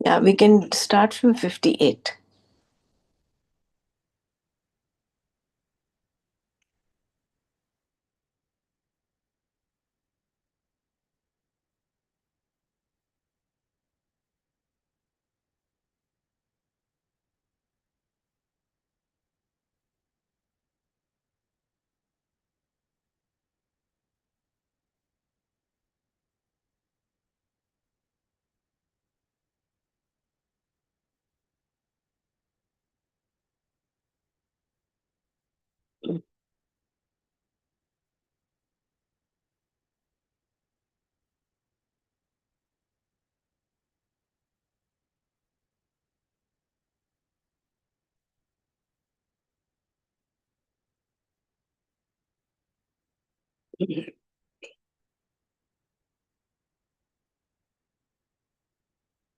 Yeah, we can start from 58.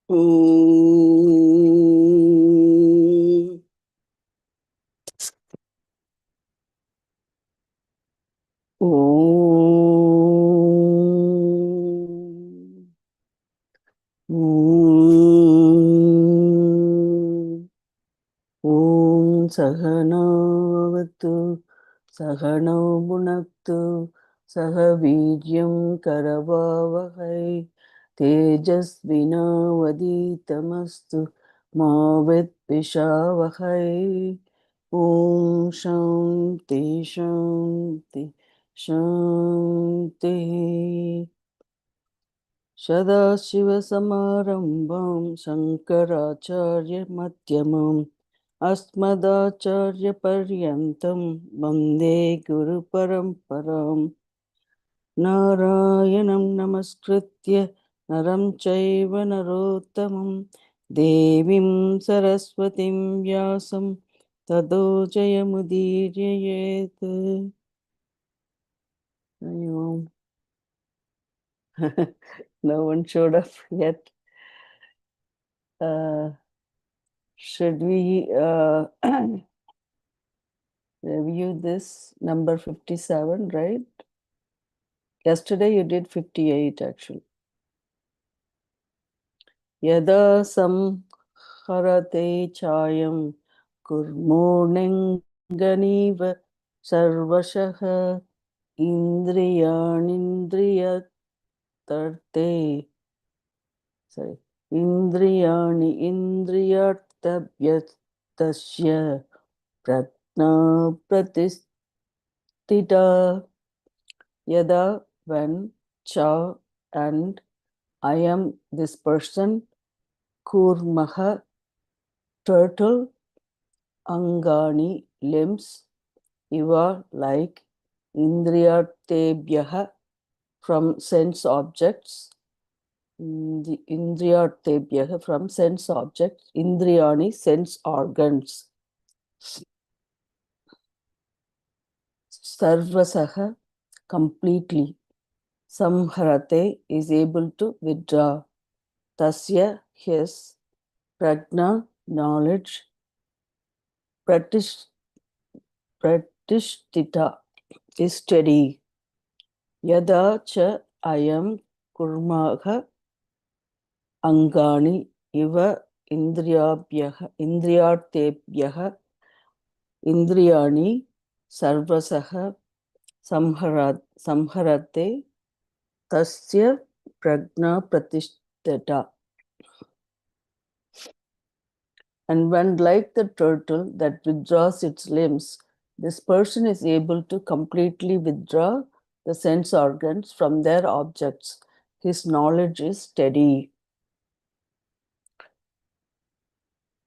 Om. Om. Om. Om Sahanavatu Sahano Bhunaktu Sahavidyam Karavavahai Tejasvinavaditamastu Mavet Vishavahai. Om Shanti Shanti Shanti. Sadashivasamarambam Shankaracharya Madhyamam Asmadacharya Paryantam Vande Guru Paramparam. Narayanam Namaskritya Naram Chaiva Narottamam Devim Saraswatim Vyasam Tado Jayamudirayet. No one showed up yet. Should we review this number 57, right? Yesterday you did 58 actually. Yada samharate chayam kurmonenganiva sarvashaha indriyanindriyatarte. Sorry. Indriyani indriyatabhyatasya pratna pratistita. Yada, when, cha, and I am this person, kurmaha, turtle, angani, limbs, iva, like, indriyartebhyaha, from sense objects, indriyartebhyaha, from sense objects, indriyani, sense organs, sarvasaha, completely, samharate, is able to withdraw, tasya, his, prajna, knowledge, pratishtita, is steady. Yada cha ayam kurmaha angani iva indriyartebhyaha indriyani sarvasaha samharate tasya prajna pratishtita. And when, like the turtle that withdraws its limbs, this person is able to completely withdraw the sense organs from their objects, his knowledge is steady.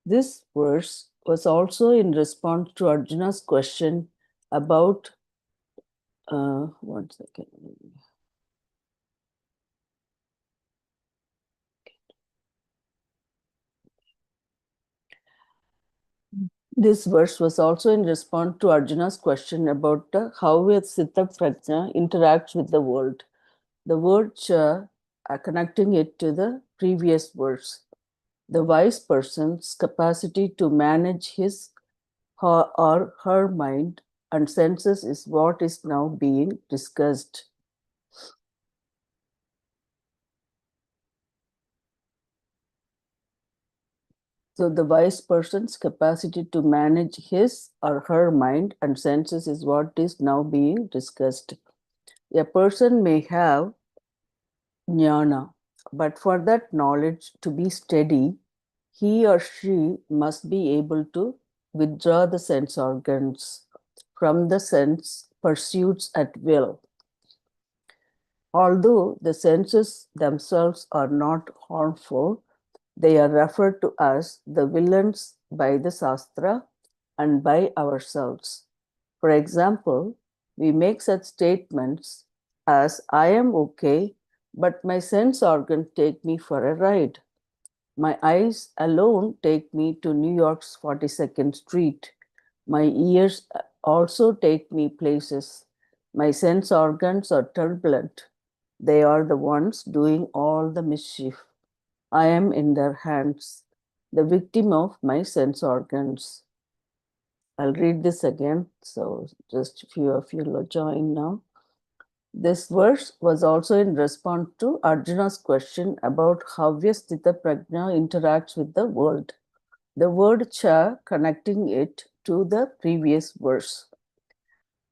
This verse was also in response to Arjuna's question about, 1 second. This verse was also in response to Arjuna's question about how a Siddha Prajna interacts with the world. The word cha, connecting it to the previous verse. The wise person's capacity to manage his or her mind and senses is what is now being discussed. So the wise person's capacity to manage his or her mind and senses is what is now being discussed. A person may have jnana, but for that knowledge to be steady, he or she must be able to withdraw the sense organs from the sense pursuits at will. Although the senses themselves are not harmful, they are referred to as the villains by the Shastra and by ourselves. For example, we make such statements as I am okay, but my sense organs take me for a ride. My eyes alone take me to New York's 42nd Street. My ears also take me places. My sense organs are turbulent. They are the ones doing all the mischief. I am in their hands, the victim of my sense organs. I'll read this again, so just a few of you will join now. This verse was also in response to Arjuna's question about how Vyasthita Prajna interacts with the world. The word cha connecting it to the previous verse.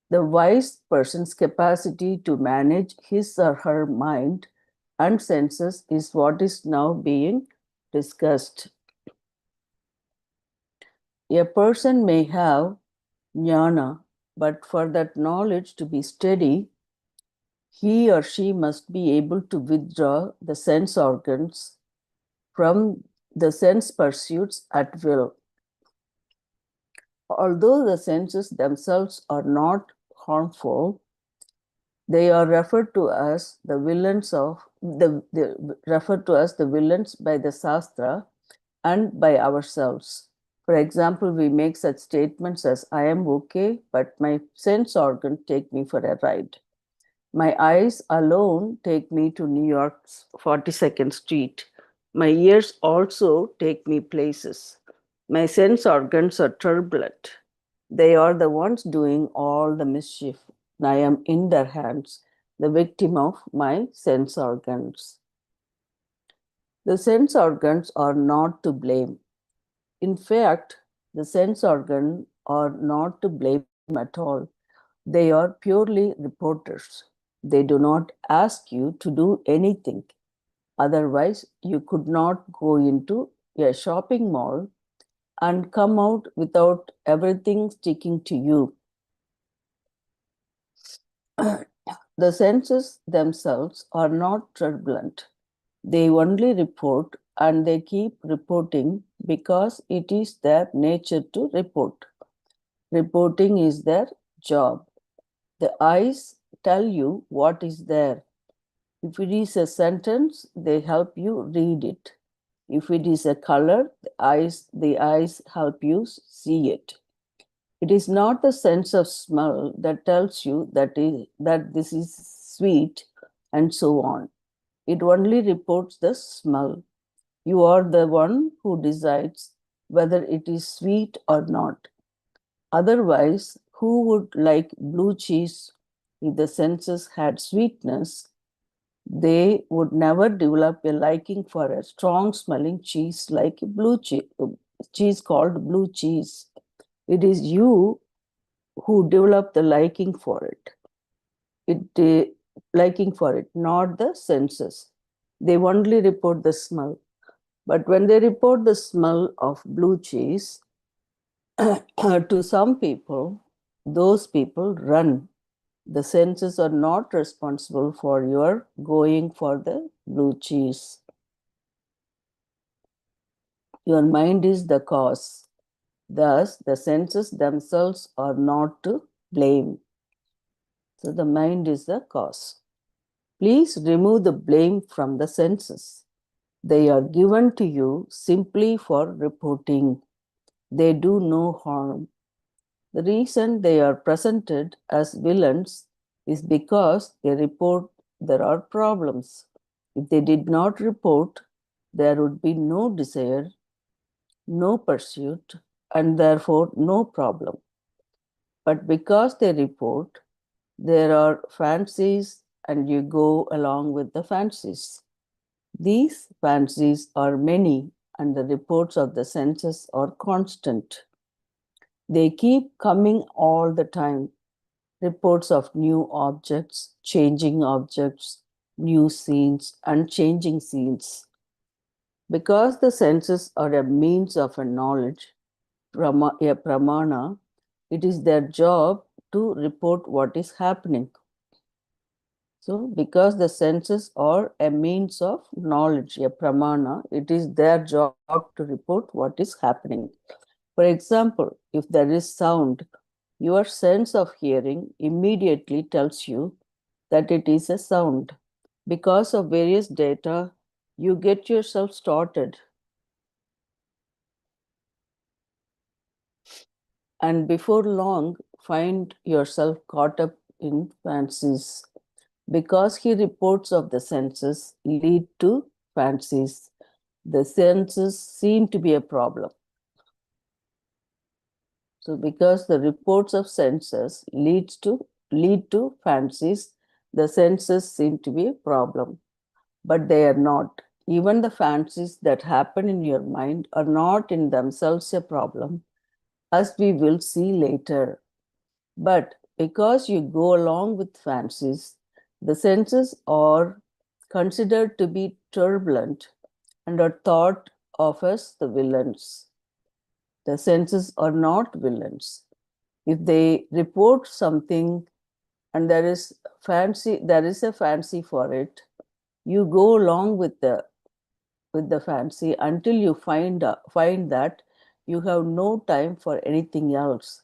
The wise person's capacity to manage his or her mind and senses is what is now being discussed. A person may have jnana, but for that knowledge to be steady, he or she must be able to withdraw the sense organs from the sense pursuits at will. Although the senses themselves are not harmful, they are referred to as the villains by the Shastra and by ourselves. For example, we make such statements as I am okay, but my sense organs take me for a ride. My eyes alone take me to New York's 42nd Street. My ears also take me places. My sense organs are turbulent. They are the ones doing all the mischief. I am in their hands, the victim of my sense organs. The sense organs are not to blame. In fact, the sense organs are not to blame at all. They are purely reporters. They do not ask you to do anything. Otherwise, you could not go into a shopping mall and come out without everything sticking to you. The senses themselves are not turbulent. They only report and they keep reporting because it is their nature to report. Reporting is their job. The eyes tell you what is there. If it is a sentence, they help you read it. If it is a color, the eyes help you see it. It is not the sense of smell that tells you that this is sweet and so on. It only reports the smell. You are the one who decides whether it is sweet or not. Otherwise, who would like blue cheese if the senses had sweetness? They would never develop a liking for a strong smelling cheese like cheese called blue cheese. It is you who develop the liking for it. Liking for it, not the senses. They only report the smell. But when they report the smell of blue cheese, to some people, those people run. The senses are not responsible for your going for the blue cheese. Your mind is the cause. Thus, the senses themselves are not to blame. So, the mind is the cause. Please remove the blame from the senses. They are given to you simply for reporting. They do no harm. The reason they are presented as villains is because they report there are problems. If they did not report, there would be no desire, no pursuit, and therefore no problem. But because they report, there are fancies, and you go along with the fancies. These fancies are many and the reports of the senses are constant. They keep coming all the time. Reports of new objects, changing objects, new scenes, and changing scenes. Because the senses are a means of a knowledge, a pramana, it is their job to report what is happening. So, because the senses are a means of knowledge, a pramana, it is their job to report what is happening. For example, if there is sound, your sense of hearing immediately tells you that it is a sound. Because of various data, you get yourself started. And before long, find yourself caught up in fancies. Because he reports of the senses lead to fancies. The senses seem to be a problem. So because the reports of senses lead to fancies, the senses seem to be a problem. But they are not. Even the fancies that happen in your mind are not in themselves a problem, as we will see later. But because you go along with fancies, the senses are considered to be turbulent and are thought of as the villains. The senses are not villains. If they report something and there is a fancy for it, you go along with the fancy until you find that you have no time for anything else.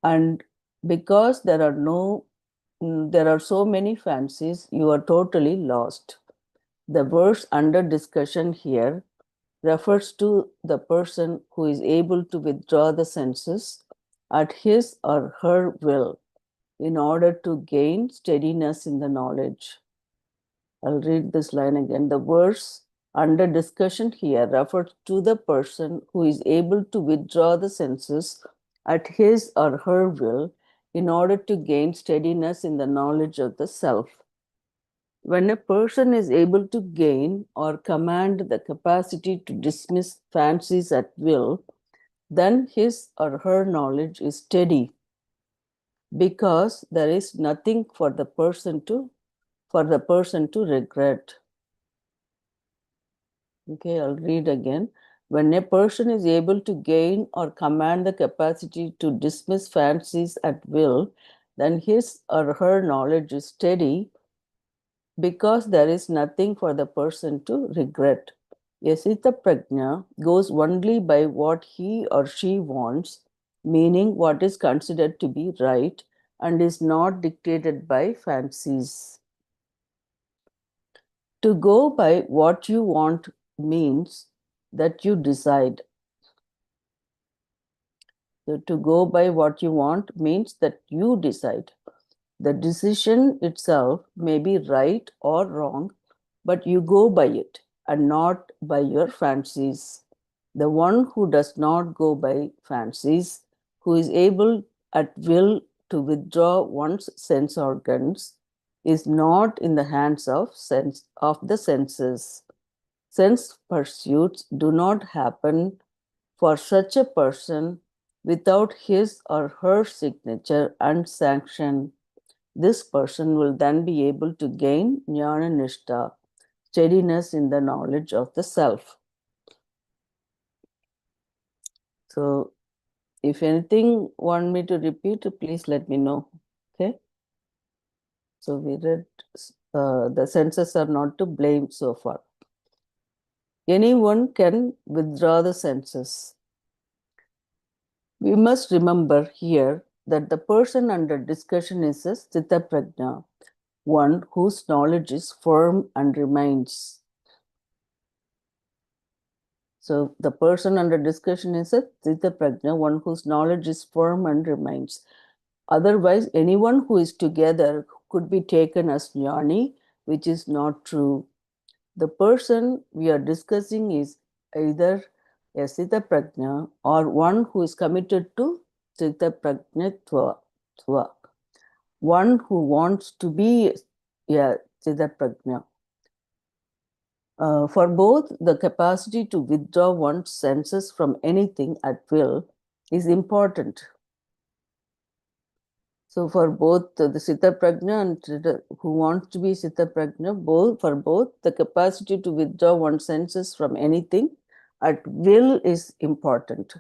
And because there are so many fancies, you are totally lost. The verse under discussion here refers to the person who is able to withdraw the senses at his or her will in order to gain steadiness in the knowledge. I'll read this line again. The verse under discussion here refers to the person who is able to withdraw the senses at his or her will in order to gain steadiness in the knowledge of the self. When a person is able to gain or command the capacity to dismiss fancies at will, then his or her knowledge is steady because there is nothing for the person to regret. Okay, I'll read again. When a person is able to gain or command the capacity to dismiss fancies at will, then his or her knowledge is steady because there is nothing for the person to regret. Yasita Prajna goes only by what he or she wants, meaning what is considered to be right, and is not dictated by fancies. To go by what you want means that you decide. So to go by what you want means that you decide. The decision itself may be right or wrong, but you go by it and not by your fancies. The one who does not go by fancies, who is able at will to withdraw one's sense organs, is not in the hands of the senses. Sense pursuits do not happen for such a person without his or her signature and sanction. This person will then be able to gain jnana nishta, steadiness in the knowledge of the self. So, if anything want me to repeat, please let me know. Okay. So we read the senses are not to blame so far. Anyone can withdraw the senses. We must remember here that the person under discussion is a Sthita Prajna, one whose knowledge is firm and remains. So the person under discussion is a Sthita Prajna, one whose knowledge is firm and remains. Otherwise, anyone who is together could be taken as jnani, which is not true. The person we are discussing is either a Sthita Prajna or one who is committed to Sthita Prajnatva, one who wants to be a Sthita Prajna. For both, the capacity to withdraw one's senses from anything at will is important. So, for both the Sita Prajna and who wants to be Sita Prajna, for both, the capacity to withdraw one's senses from anything at will is important.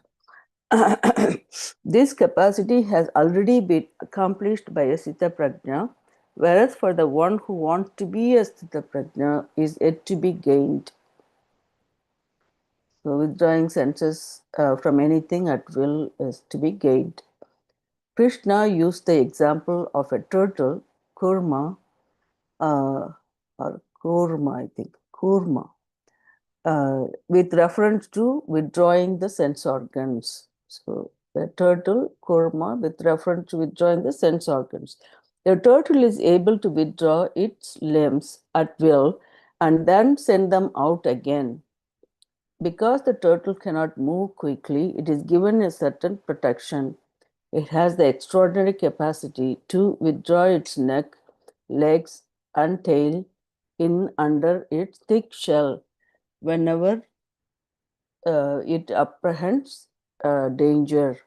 This capacity has already been accomplished by a Sita Prajna, whereas for the one who wants to be a Sita Prajna is yet to be gained. So, withdrawing senses from anything at will is to be gained. Krishna used the example of a turtle, kurma, or kurma, I think, kurma, with reference to withdrawing the sense organs. So, the turtle, kurma, with reference to withdrawing the sense organs. The turtle is able to withdraw its limbs at will and then send them out again. Because the turtle cannot move quickly, it is given a certain protection. It has the extraordinary capacity to withdraw its neck, legs, and tail in under its thick shell whenever it apprehends danger.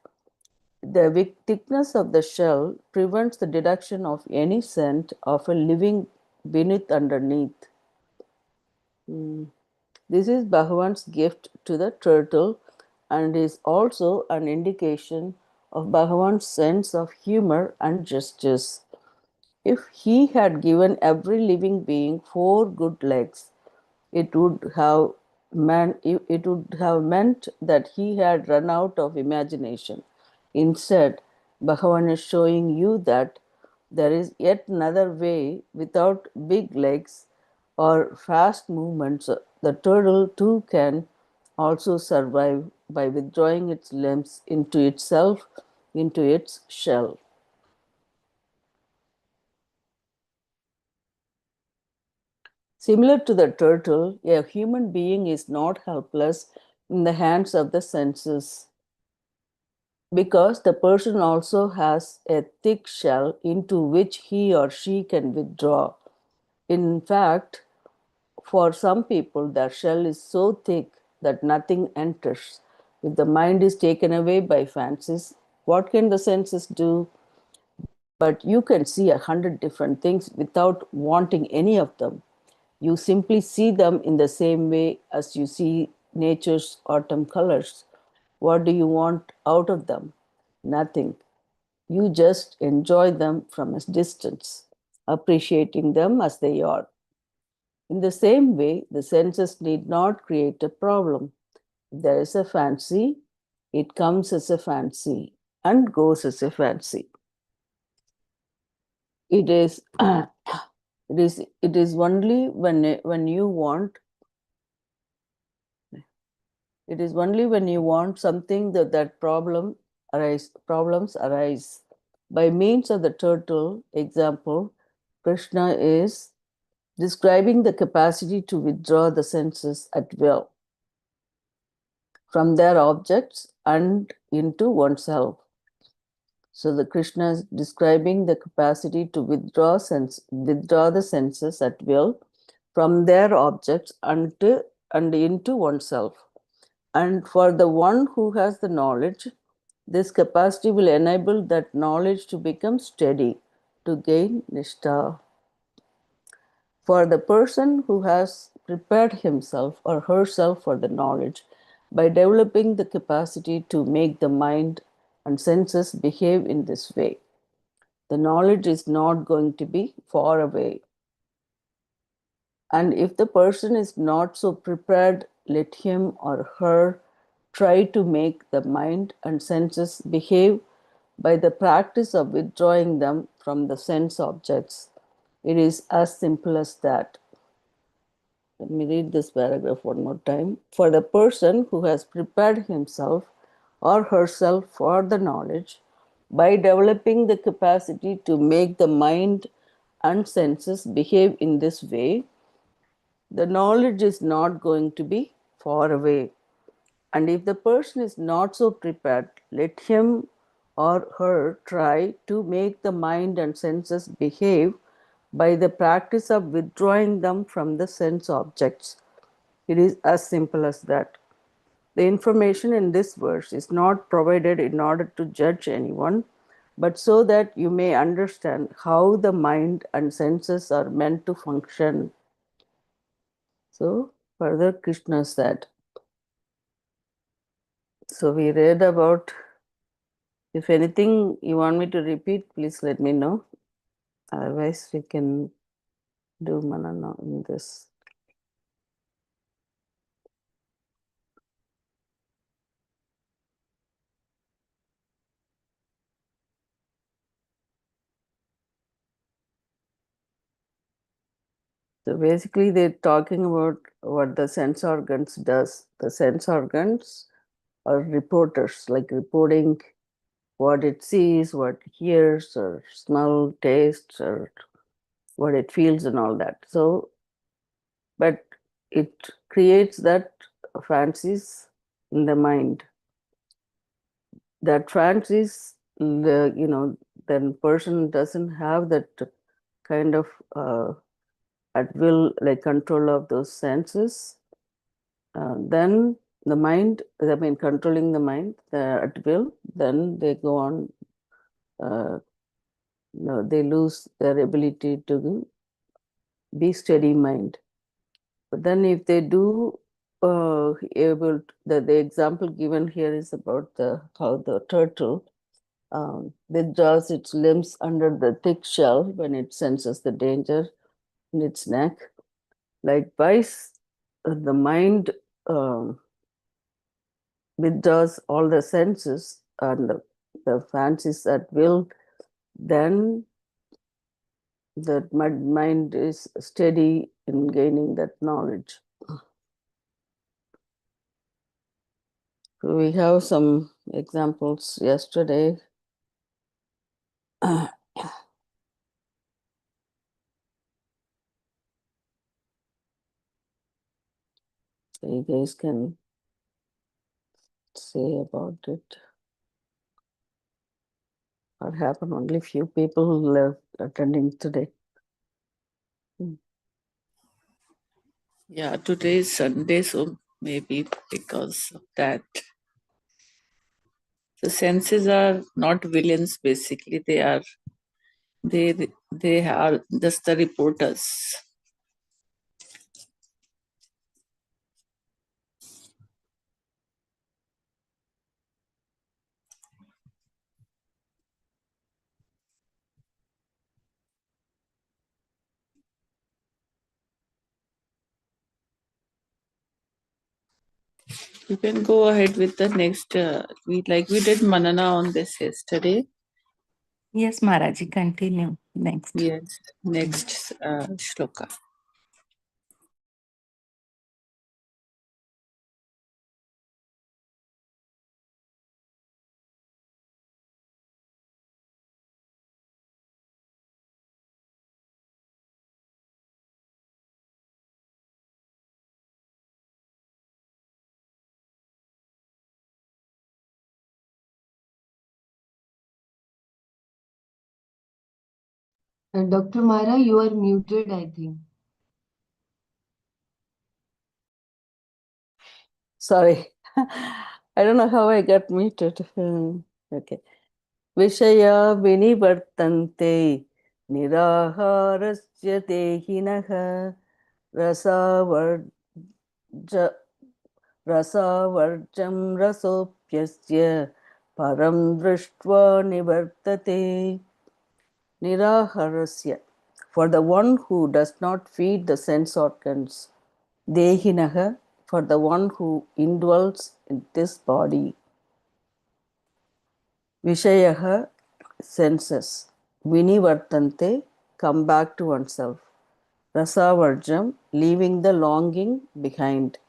The thickness of the shell prevents the detection of any scent of a living beneath underneath. This is Bhagavan's gift to the turtle and is also an indication of Bhagavan's sense of humor and justice. If he had given every living being 4 good legs, it would have meant that he had run out of imagination. Instead, Bhagavan is showing you that there is yet another way without big legs or fast movements. The turtle too can also survive by withdrawing its limbs into itself, into its shell. Similar to the turtle, a human being is not helpless in the hands of the senses because the person also has a thick shell into which he or she can withdraw. In fact, for some people, their shell is so thick that nothing enters. If the mind is taken away by fancies, what can the senses do? But you can see 100 different things without wanting any of them. You simply see them in the same way as you see nature's autumn colors. What do you want out of them? Nothing. You just enjoy them from a distance, appreciating them as they are. In the same way, the senses need not create a problem. If there is a fancy, it comes as a fancy and goes as a fancy. It is it is only when you want it is only when you want something that problems arise. By means of the turtle example, Krishna is describing the capacity to withdraw the senses at will from their objects and into oneself. So the Krishna is describing the capacity to withdraw the senses at will from their objects and into oneself. And for the one who has the knowledge, this capacity will enable that knowledge to become steady, to gain nishtha. For the person who has prepared himself or herself for the knowledge by developing the capacity to make the mind and senses behave in this way, the knowledge is not going to be far away. And if the person is not so prepared, let him or her try to make the mind and senses behave by the practice of withdrawing them from the sense objects. It is as simple as that. Let me read this paragraph one more time. For the person who has prepared himself or herself for the knowledge by developing the capacity to make the mind and senses behave in this way, the knowledge is not going to be far away. And if the person is not so prepared, let him or her try to make the mind and senses behave by the practice of withdrawing them from the sense objects. It is as simple as that. The information in this verse is not provided in order to judge anyone, but so that you may understand how the mind and senses are meant to function. So, further Krishna said. So, we read about, if anything you want me to repeat, please let me know. Otherwise, we can do Manana in this. So basically, they're talking about what the sense organs does. The sense organs are reporters, like reporting what it sees, what it hears, or smell, tastes, or what it feels, and all that. So, but it creates that fancies in the mind. That fancies, then person doesn't have that kind of at will, like control of those senses. Then the mind, I mean, controlling the mind at will, then they go on, they lose their ability to be steady mind. But then if they do the example given here is about how the turtle withdraws its limbs under the thick shell when it senses the danger in its neck. Likewise, the mind withdraws all the senses and the fancies at will, then the mind is steady in gaining that knowledge. So we have some examples yesterday. So you guys can say about it. What happened? Only few people left attending today. Yeah, today is Sunday, so maybe because of that. The senses are not villains. Basically, they are just the reporters. You can go ahead with the next. We did Manana on this yesterday. Yes, Maharaji, continue next. Yes, next shloka. Dr. Mara, you are muted, I think. Sorry, I don't know how I got muted. Okay. Vishaya vinivartante niraharasya tehinaha rasavarja rasavarjam rasopyasya param drishtva nivartate. Niraharasya, for the one who does not feed the sense organs. Dehinaha, for the one who indwells in this body. Vishayaha, senses. Vinivartante, come back to oneself. Rasavarjam, leaving the longing behind.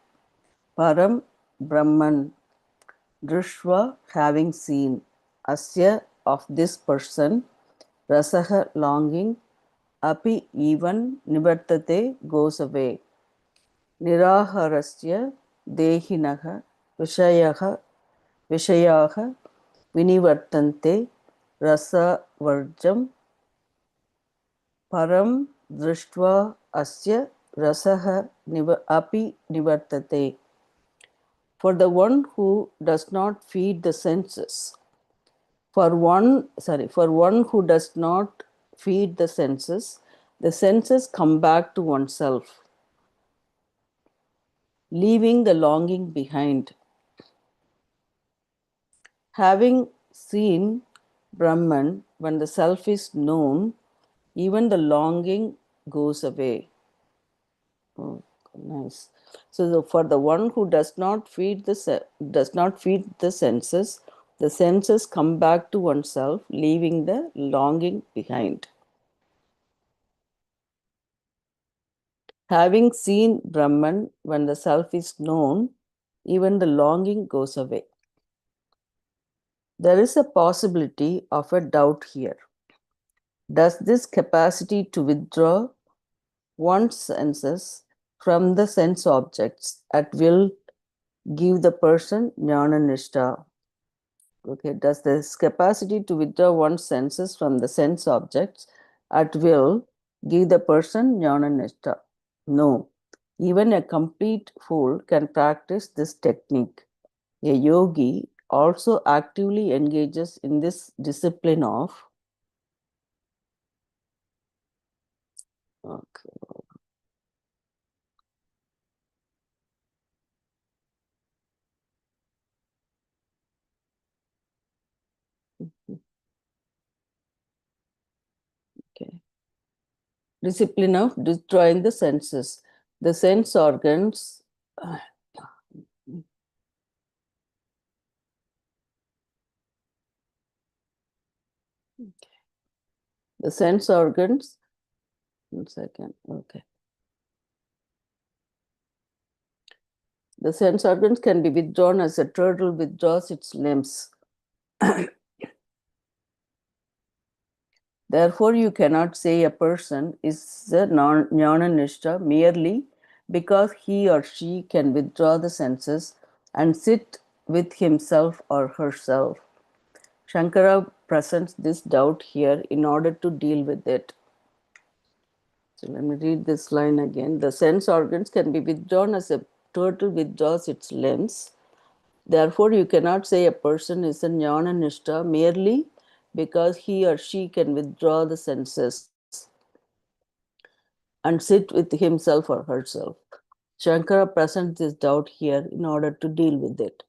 Param, Brahman. Drishva, having seen. Asya, of this person. Rasaha, longing. Api, even. Nivartate, goes away. Niraharasya dehinaha vishayaha vinivartante rasavarjam param drishtva asya rasaha api nivartate. For the one who does not feed the senses, for one who does not feed the senses come back to oneself, leaving the longing behind. Having seen Brahman, when the self is known, even the longing goes away. Oh, nice. So, for the one who does not feed the senses come back to oneself, leaving the longing behind. Having seen Brahman, when the self is known, even the longing goes away. There is a possibility of a doubt here. Does this capacity to withdraw one's senses from the sense objects at will give the person jnana nishta? Okay, does this capacity to withdraw one's senses from the sense objects at will give the person jnana nishta? No. Even a complete fool can practice this technique. A yogi also actively engages in this discipline of okay. Okay. Discipline of destroying the senses. The sense organs, the sense organs, 1 second, okay. The sense organs can be withdrawn as a turtle withdraws its limbs. Therefore, you cannot say a person is a jnana nishta merely because he or she can withdraw the senses and sit with himself or herself. Shankara presents this doubt here in order to deal with it. So let me read this line again. The sense organs can be withdrawn as a turtle withdraws its limbs. Therefore, you cannot say a person is a jnana nishta merely because he or she can withdraw the senses and sit with himself or herself. Shankara presents this doubt here in order to deal with it.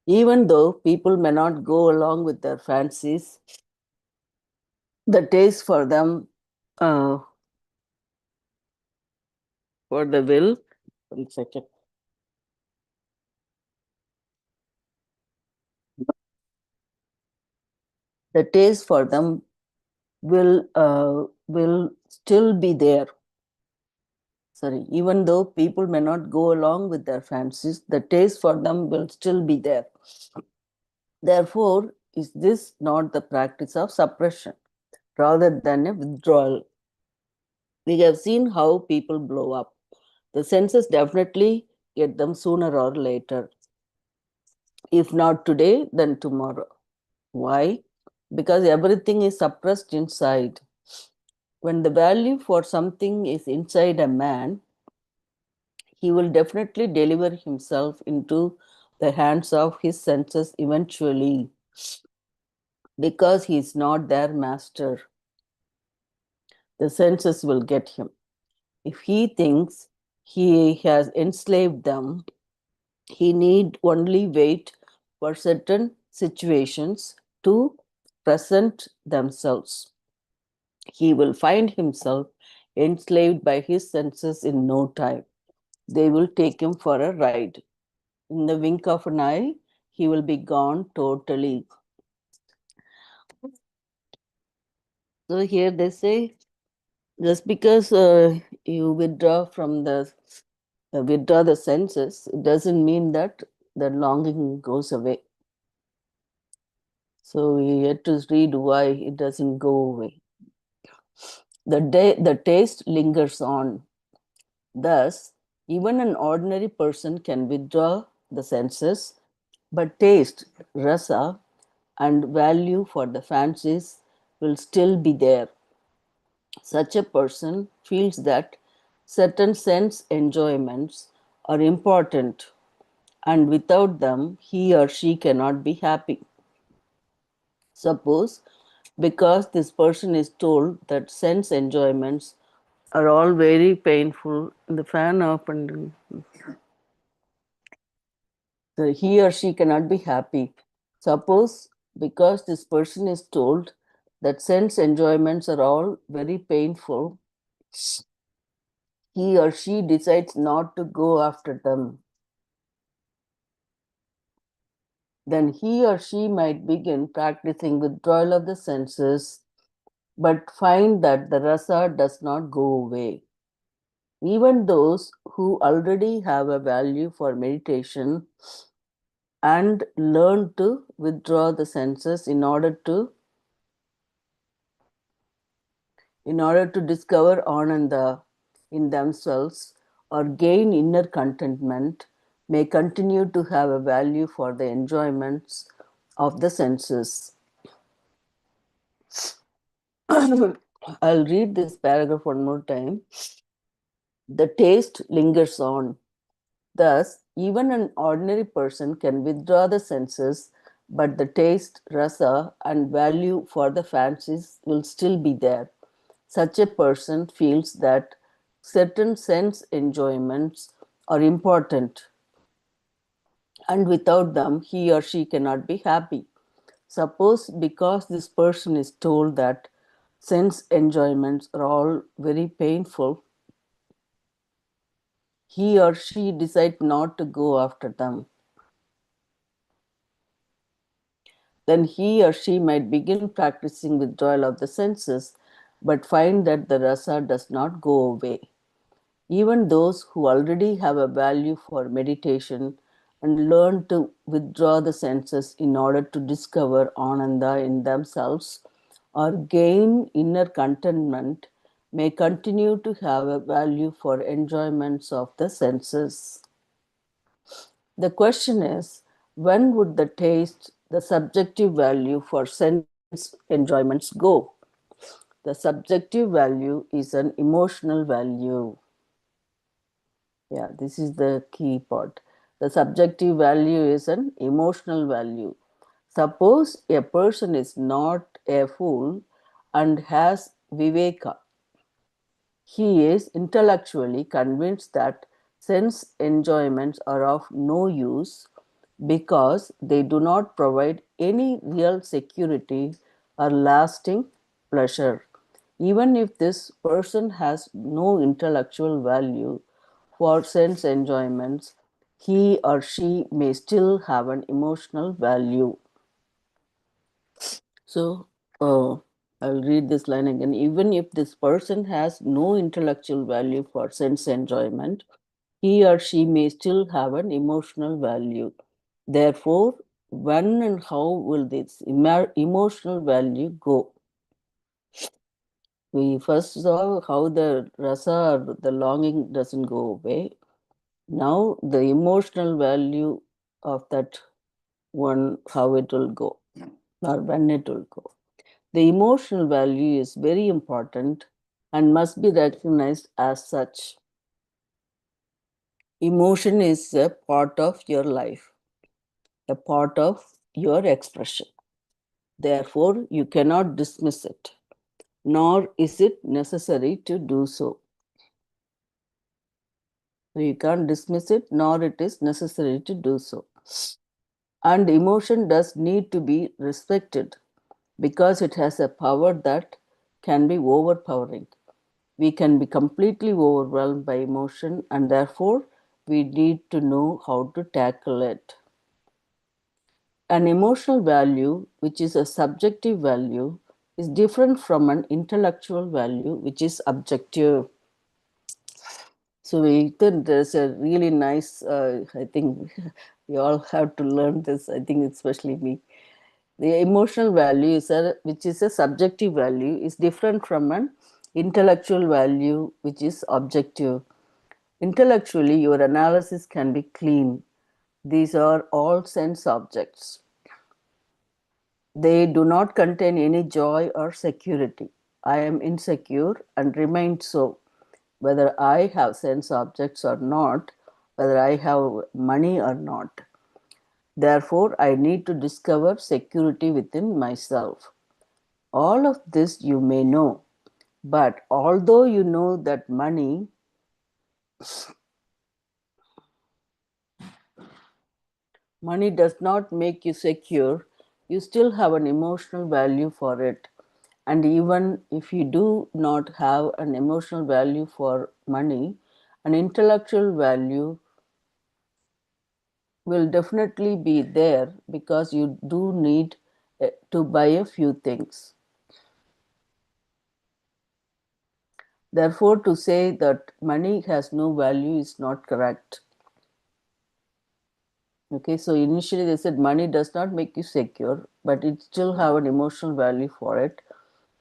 Even though people may not go along with their fancies, the taste for them, for the will, 1 second. The taste for them will still be there. Sorry, even though people may not go along with their fancies, the taste for them will still be there. Therefore, is this not the practice of suppression rather than a withdrawal? We have seen how people blow up. The senses definitely get them sooner or later. If not today, then tomorrow. Why? Because everything is suppressed inside. When the value for something is inside a man, he will definitely deliver himself into the hands of his senses eventually, because he is not their master. The senses will get him. If he thinks he has enslaved them, he need only wait for certain situations to present themselves. He will find himself enslaved by his senses in no time. They will take him for a ride. In the wink of an eye, he will be gone totally. So here they say, just because you withdraw the senses, it doesn't mean that the longing goes away. So we had to read why it doesn't go away. The taste lingers on. Thus, even an ordinary person can withdraw the senses, but taste, rasa, and value for the fancies will still be there. Such a person feels that certain sense enjoyments are important, and without them, he or she cannot be happy. Suppose, because this person is told that sense enjoyments are all very painful, the fan opened, so he or she cannot be happy. Suppose, because this person is told that sense enjoyments are all very painful, he or she decides not to go after them. Then he or she might begin practicing withdrawal of the senses, but find that the rasa does not go away. Even those who already have a value for meditation and learn to withdraw the senses in order to discover ananda in themselves or gain inner contentment, may continue to have a value for the enjoyments of the senses. I'll read this paragraph one more time. The taste lingers on. Thus, even an ordinary person can withdraw the senses, but the taste, rasa, and value for the fancies will still be there. Such a person feels that certain sense enjoyments are important, and without them, he or she cannot be happy. Suppose, because this person is told that sense enjoyments are all very painful, he or she decides not to go after them. Then he or she might begin practicing withdrawal of the senses, but find that the rasa does not go away. Even those who already have a value for meditation and learn to withdraw the senses in order to discover ananda in themselves or gain inner contentment may continue to have a value for enjoyments of the senses. The question is, when would the taste, the subjective value for sense enjoyments go? The subjective value is an emotional value. Yeah, this is the key part. The subjective value is an emotional value. Suppose a person is not a fool and has viveka. He is intellectually convinced that sense enjoyments are of no use because they do not provide any real security or lasting pleasure. Even if this person has no intellectual value for sense enjoyments, he or she may still have an emotional value. So, I'll read this line again. Even if this person has no intellectual value for sense enjoyment, he or she may still have an emotional value. Therefore, when and how will this emotional value go? We first saw how the rasa, or the longing, doesn't go away. Now, the emotional value of that one, how it will go, or when it will go. The emotional value is very important and must be recognized as such. Emotion is a part of your life, a part of your expression. Therefore, you cannot dismiss it, nor is it necessary to do so. You can't dismiss it, nor it is necessary to do so. And emotion does need to be respected because it has a power that can be overpowering. We can be completely overwhelmed by emotion, and therefore we need to know how to tackle it. An emotional value, which is a subjective value, is different from an intellectual value, which is objective. So we think there's a really nice, I think we all have to learn this, I think especially me. The emotional value, which is a subjective value, is different from an intellectual value, which is objective. Intellectually, your analysis can be clean. These are all sense objects. They do not contain any joy or security. I am insecure and remain so, whether I have sense objects or not, whether I have money or not. Therefore, I need to discover security within myself. All of this you may know, but although you know that money does not make you secure, you still have an emotional value for it. And even if you do not have an emotional value for money, an intellectual value will definitely be there because you do need to buy a few things. Therefore, to say that money has no value is not correct. Okay, so initially they said money does not make you secure, but it still have an emotional value for it.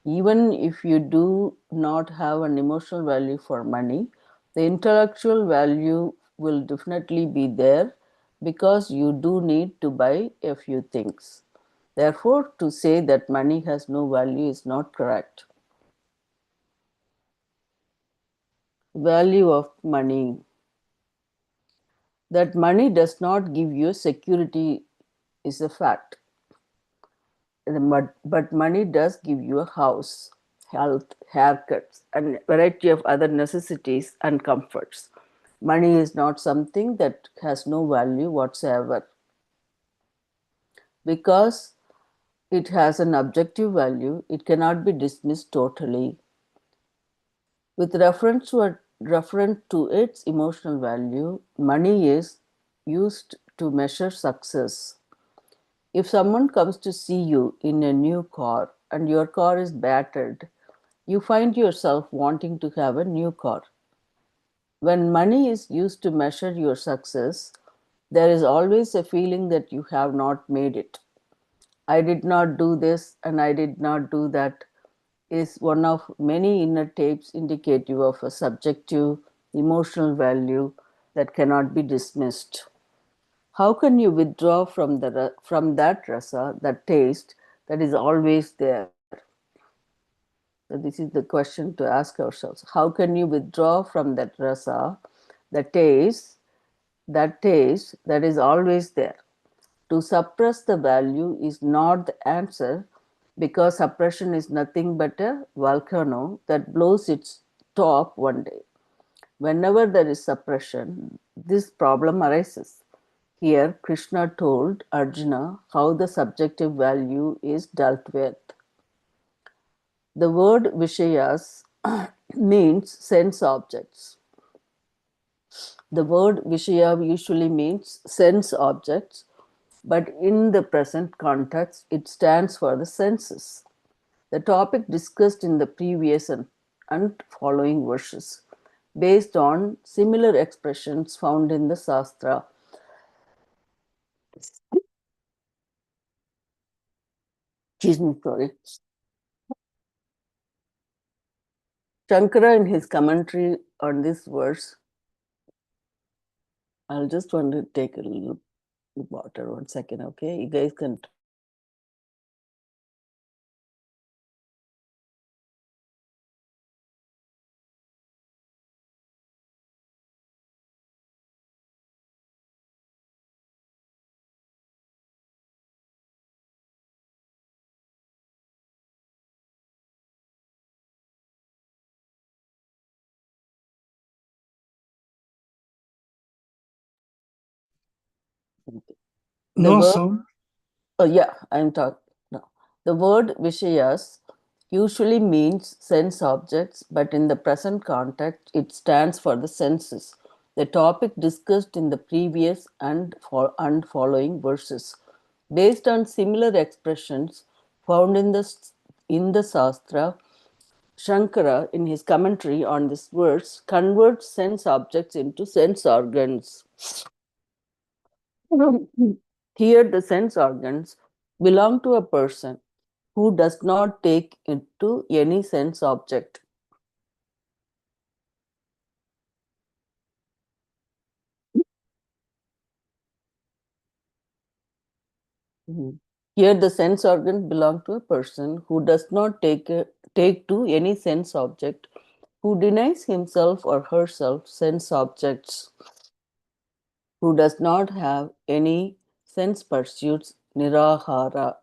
Even if you do not have an emotional value for money, the intellectual value will definitely be there because you do need to buy a few things. Therefore, to say that money has no value is not correct. Value of money. That money does not give you security is a fact. But money does give you a house, health, haircuts, and a variety of other necessities and comforts. Money is not something that has no value whatsoever because it has an objective value. It cannot be dismissed totally. With reference to its emotional value, money is used to measure success. If someone comes to see you in a new car and your car is battered, you find yourself wanting to have a new car. When money is used to measure your success, there is always a feeling that you have not made it. I did not do this and I did not do that is one of many inner tapes indicative of a subjective emotional value that cannot be dismissed. How can you withdraw from that rasa, that taste that is always there? So this is the question to ask ourselves. How can you withdraw from that rasa, the taste that is always there? To suppress the value is not the answer because suppression is nothing but a volcano that blows its top one day. Whenever there is suppression, this problem arises. Here, Krishna told Arjuna how the subjective value is dealt with. The word Vishayas means sense objects. The word Vishaya usually means sense objects, but in the present context, it stands for the senses. The topic discussed in the previous and following verses, based on similar expressions found in the Shastra. Excuse me, sorry. Shankara, in his commentary on this verse, I'll just want to take a little water 1 second, okay? You guys can talk. The No word, sound. oh yeah, I'm talking now. The word Vishayas usually means sense objects, but in the present context, it stands for the senses. The topic discussed in the previous and following verses, based on similar expressions found in the Shastra. Shankara, in his commentary on this verse, converts sense objects into sense organs. Here, the sense organs belong to a person who does not take into any sense object. Here, the sense organs belong to a person who does not take to any sense object, who denies himself or herself sense objects, who does not have any sense pursuits, nirahara.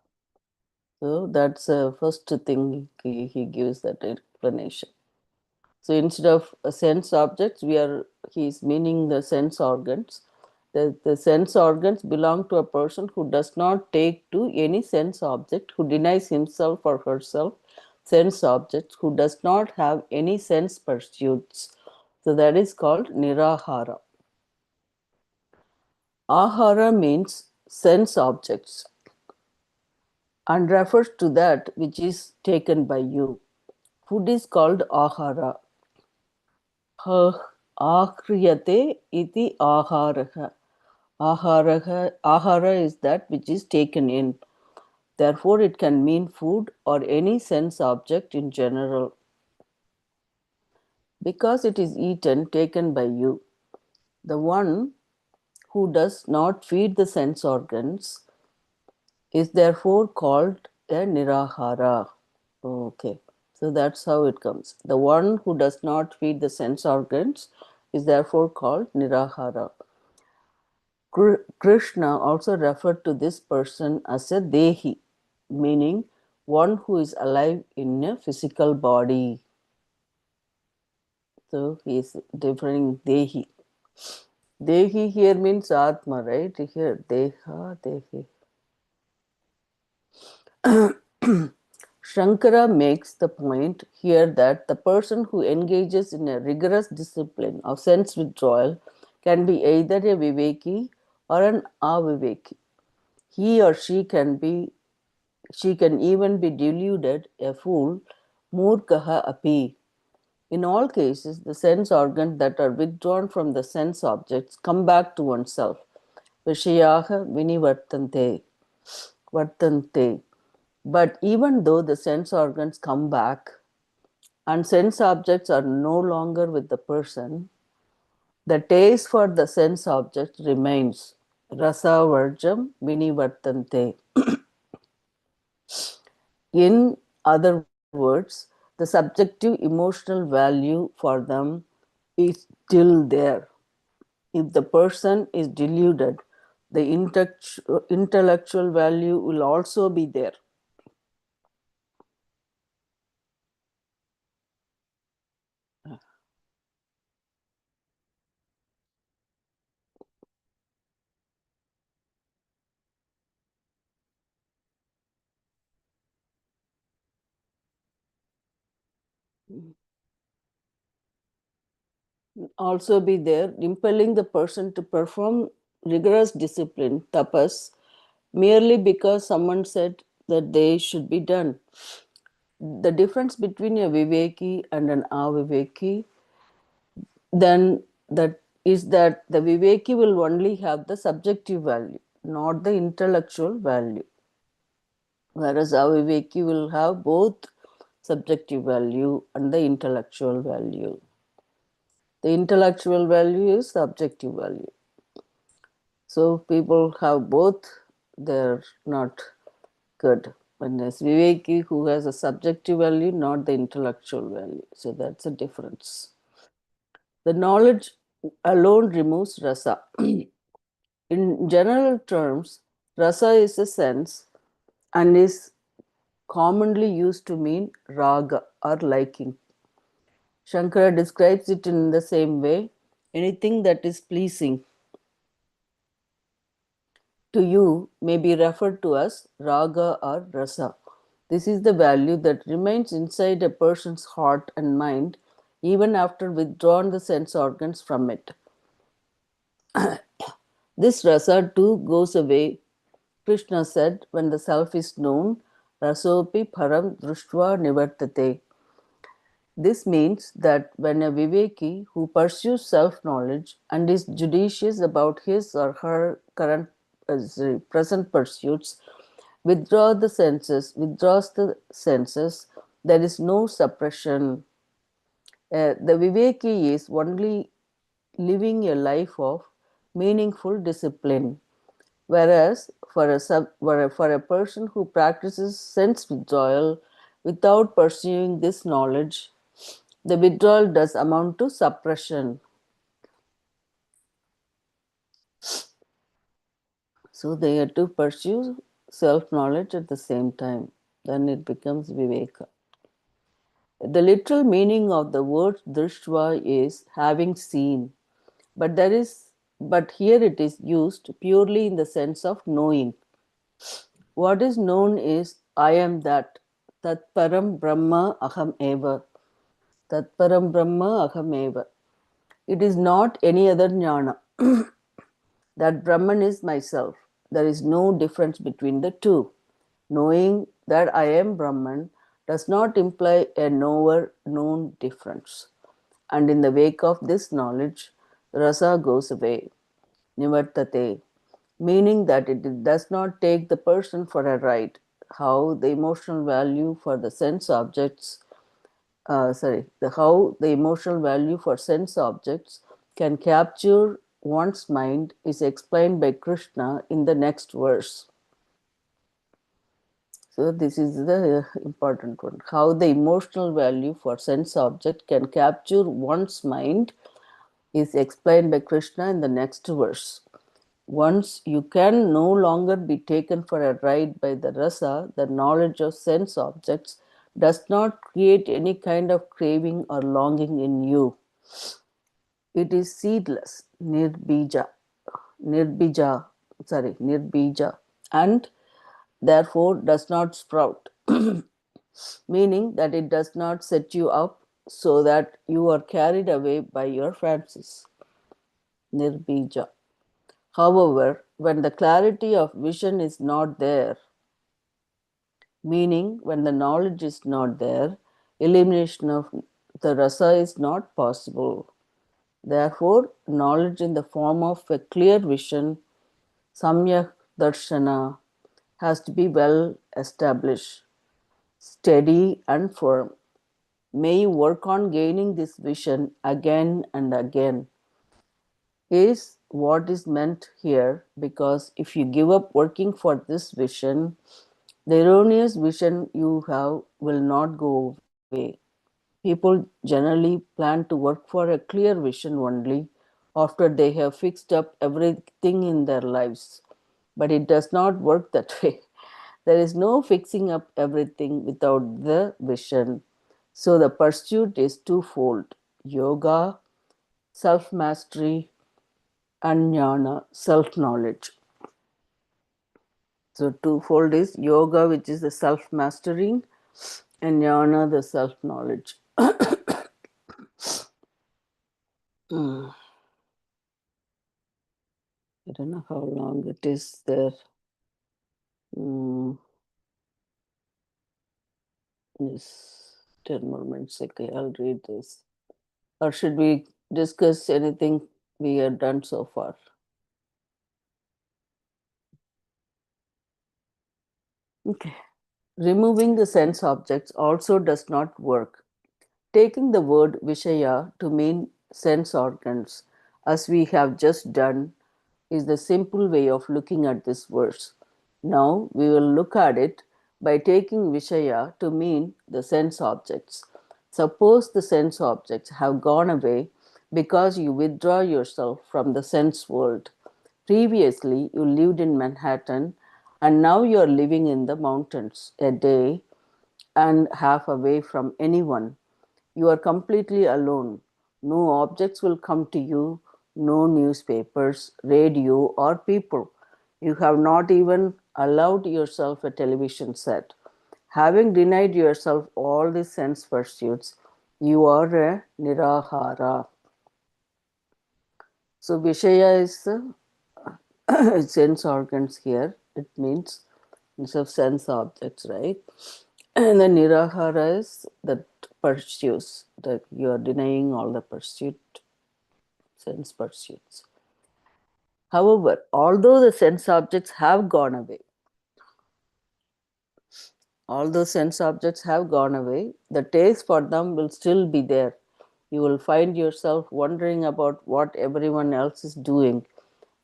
So that's the first thing he gives that explanation. So instead of sense objects, he's meaning the sense organs. The sense organs belong to a person who does not take to any sense object, who denies himself or herself sense objects, who does not have any sense pursuits. So that is called nirahara. Ahara means sense objects and refers to that which is taken by you. Food is called ahara. Ahriyate iti aharaha. Ahara is that which is taken in. Therefore, it can mean food or any sense object in general. Because it is eaten, taken by you. The one who does not feed the sense organs is therefore called a nirahara. Okay, so that's how it comes. The one who does not feed the sense organs is therefore called nirahara. Krishna also referred to this person as a dehi, meaning one who is alive in a physical body. So he is differing dehi. Dehi here means atma, right? Here, deha, dehi. Shankara makes the point here that the person who engages in a rigorous discipline of sense withdrawal can be either a viveki or an aviveki. He or she can even be deluded, a fool, murkaha api. In all cases, the sense organs that are withdrawn from the sense objects come back to oneself. Vishayaha vartante. But even though the sense organs come back and sense objects are no longer with the person, the taste for the sense object remains. Rasa varjam vinivartante. In other words, the subjective emotional value for them is still there. If the person is deluded, the intellectual value will also be there. Also be there, impelling the person to perform rigorous discipline, tapas, merely because someone said that they should be done. The difference between a viveki and an aviveki then that is that the viveki will only have the subjective value, not the intellectual value, whereas aviveki will have both subjective value and the intellectual value. The intellectual value is subjective value. So people have both, they're not good. When there's viveki who has a subjective value, not the intellectual value. So that's a difference. The knowledge alone removes rasa. In general terms, rasa is a sense and is commonly used to mean raga or liking. Shankara describes it in the same way. Anything that is pleasing to you may be referred to as raga or rasa. This is the value that remains inside a person's heart and mind even after withdrawn the sense organs from it. This rasa too goes away. Krishna said, when the self is known, rasopi param drushtva nivartate. This means that when a viveki who pursues self-knowledge and is judicious about his or her present pursuits withdraws the senses, there is no suppression. The viveki is only living a life of meaningful discipline. Whereas for a person who practices sense withdrawal without pursuing this knowledge, the withdrawal does amount to suppression. So they have to pursue self-knowledge at the same time. Then it becomes viveka. The literal meaning of the word drishva is having seen, but but here it is used purely in the sense of knowing. What is known is I am that. Tat param brahma aham eva. Tat param brahma aham eva. It is not any other jnana. That Brahman is myself. There is no difference between the two. Knowing that I am Brahman does not imply a knower known difference. And in the wake of this knowledge, rasa goes away, nivartate, meaning that it does not take the person for a ride. How the emotional value for the sense objects, how the emotional value for sense objects can capture one's mind is explained by Krishna in the next verse. So this is the important one. How the emotional value for sense object can capture one's mind is explained by Krishna in the next verse. Once you can no longer be taken for a ride by the rasa, the knowledge of sense objects does not create any kind of craving or longing in you. It is seedless, nirbija, nirbija, and therefore does not sprout, meaning that it does not set you up so that you are carried away by your fancies. Nirbija. However, when the clarity of vision is not there, meaning when the knowledge is not there, elimination of the rasa is not possible. Therefore, knowledge in the form of a clear vision, samyak darshana, has to be well established, steady and firm. May you work on gaining this vision again and again, is what is meant here, because if you give up working for this vision, the erroneous vision you have will not go away. People generally plan to work for a clear vision only after they have fixed up everything in their lives. But it does not work that way. There is no fixing up everything without the vision. So the pursuit is twofold: yoga, self mastery, and jnana, self knowledge. So, twofold is yoga, which is the self mastering, and jnana, the self knowledge. I don't know how long it is there. Yes, 10 more minutes. Okay, I'll read this. Or should we discuss anything we have done so far? Okay. Removing the sense objects also does not work. Taking the word Vishaya to mean sense organs, as we have just done, is the simple way of looking at this verse. Now we will look at it by taking Vishaya to mean the sense objects. Suppose the sense objects have gone away because you withdraw yourself from the sense world. Previously, you lived in Manhattan and now you are living in the mountains a day and half away from anyone. You are completely alone. No objects will come to you, no newspapers, radio, or people. You have not even allowed yourself a television set. Having denied yourself all the sense pursuits, you are a nirahara. So, Vishaya is sense organs here. It means instead of sense objects, right? And the nirahara is that pursues, that you are denying all the sense pursuits. However, although the sense objects have gone away, the taste for them will still be there. You will find yourself wondering about what everyone else is doing,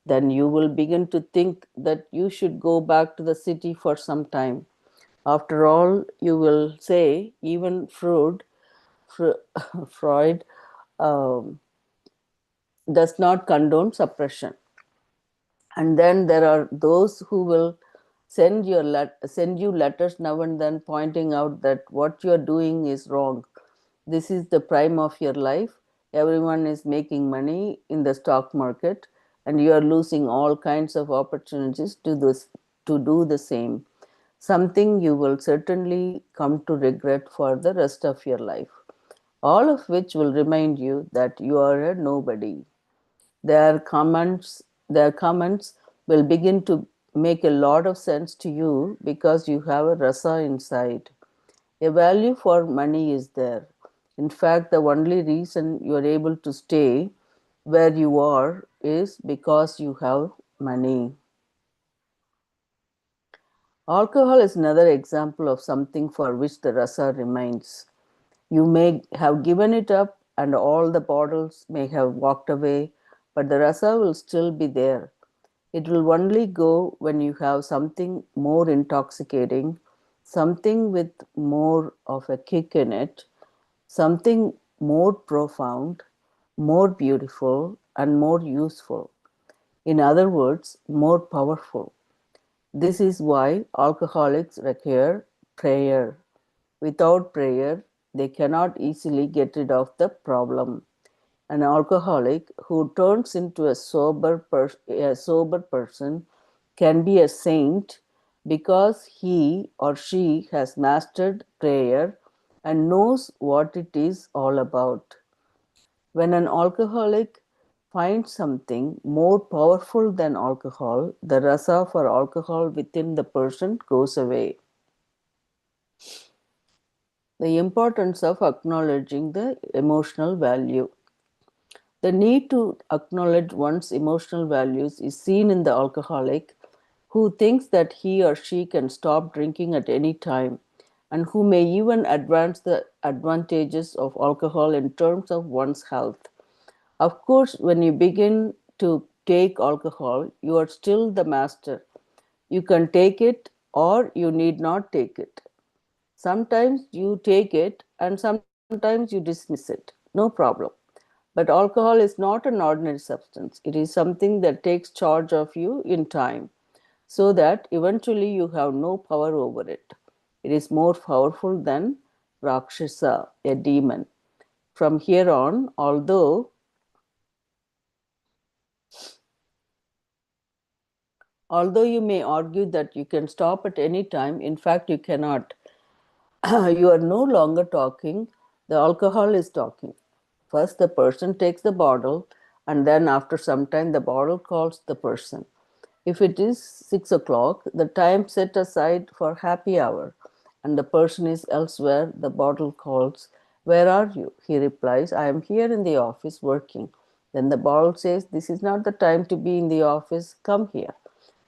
Then you will begin to think that you should go back to the city for some time. After all, you will say, even Freud um, does not condone suppression. And then there are those who will send you letters now and then pointing out that what you are doing is wrong. This is the prime of your life. Everyone is making money in the stock market, and you are losing all kinds of opportunities to do the same. Something you will certainly come to regret for the rest of your life. All of which will remind you that you are a nobody. Their comments will begin to make a lot of sense to you because you have a rasa inside. A value for money is there. In fact, the only reason you are able to stay where you are is because you have money. Alcohol is another example of something for which the rasa remains. You may have given it up and all the bottles may have walked away, but the rasa will still be there. It will only go when you have something more intoxicating, something with more of a kick in it, something more profound, more beautiful, and more useful. In other words, more powerful. This is why alcoholics require prayer. Without prayer, they cannot easily get rid of the problem. An alcoholic who turns into a sober person can be a saint because he or she has mastered prayer and knows what it is all about. When an alcoholic finds something more powerful than alcohol, the rasa for alcohol within the person goes away. The importance of acknowledging the emotional value. The need to acknowledge one's emotional values is seen in the alcoholic who thinks that he or she can stop drinking at any time and who may even advance the advantages of alcohol in terms of one's health. Of course, when you begin to take alcohol, you are still the master. You can take it or you need not take it. Sometimes you take it and sometimes you dismiss it. No problem. But alcohol is not an ordinary substance. It is something that takes charge of you in time so that eventually you have no power over it. It is more powerful than Rakshasa, a demon. From here on, although you may argue that you can stop at any time, in fact, you cannot. You are no longer talking, the alcohol is talking. First, the person takes the bottle, and then, after some time, the bottle calls the person. If it is 6 o'clock, the time set aside for happy hour, and the person is elsewhere, the bottle calls, "Where are you?" He replies, "I am here in the office working." Then the bottle says, "This is not the time to be in the office, come here."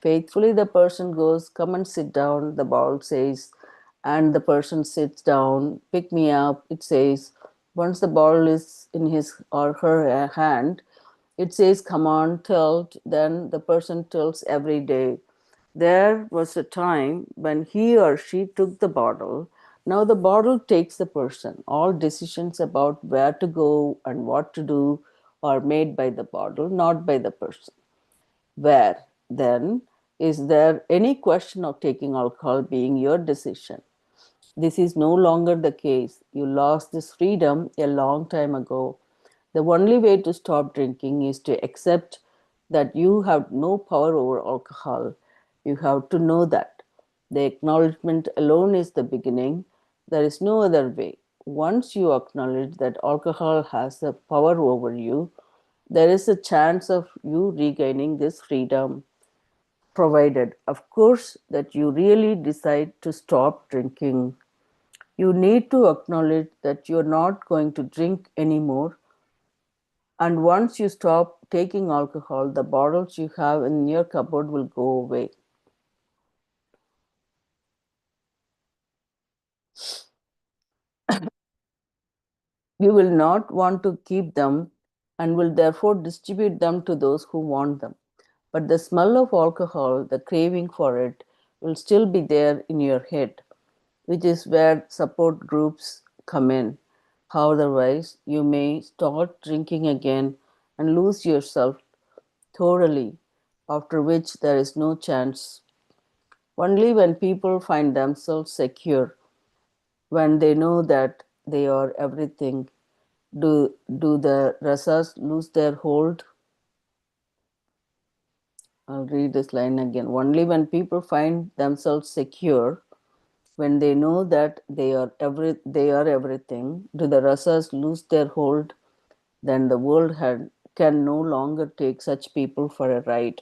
Faithfully, the person goes, "Come and sit down," the bottle says, and the person sits down. "Pick me up," it says. Once the bottle is in his or her hand, it says, "Come on, tilt." Then the person tilts every day. There was a time when he or she took the bottle. Now the bottle takes the person. All decisions about where to go and what to do are made by the bottle, not by the person. Where, then, is there any question of taking alcohol being your decision? This is no longer the case. You lost this freedom a long time ago. The only way to stop drinking is to accept that you have no power over alcohol. You have to know that. The acknowledgement alone is the beginning. There is no other way. Once you acknowledge that alcohol has the power over you, there is a chance of you regaining this freedom, provided, of course, that you really decide to stop drinking. You need to acknowledge that you're not going to drink anymore. And once you stop taking alcohol, the bottles you have in your cupboard will go away. You will not want to keep them and will therefore distribute them to those who want them. but the smell of alcohol, the craving for it, will still be there in your head, which is where support groups come in. Otherwise, you may start drinking again and lose yourself thoroughly, after which there is no chance. Only when people find themselves secure, when they know that they are everything, do the rasas lose their hold. I'll read this line again. Only when people find themselves secure, when they know that they are everything, do the rasas lose their hold. Then the world can no longer take such people for a ride.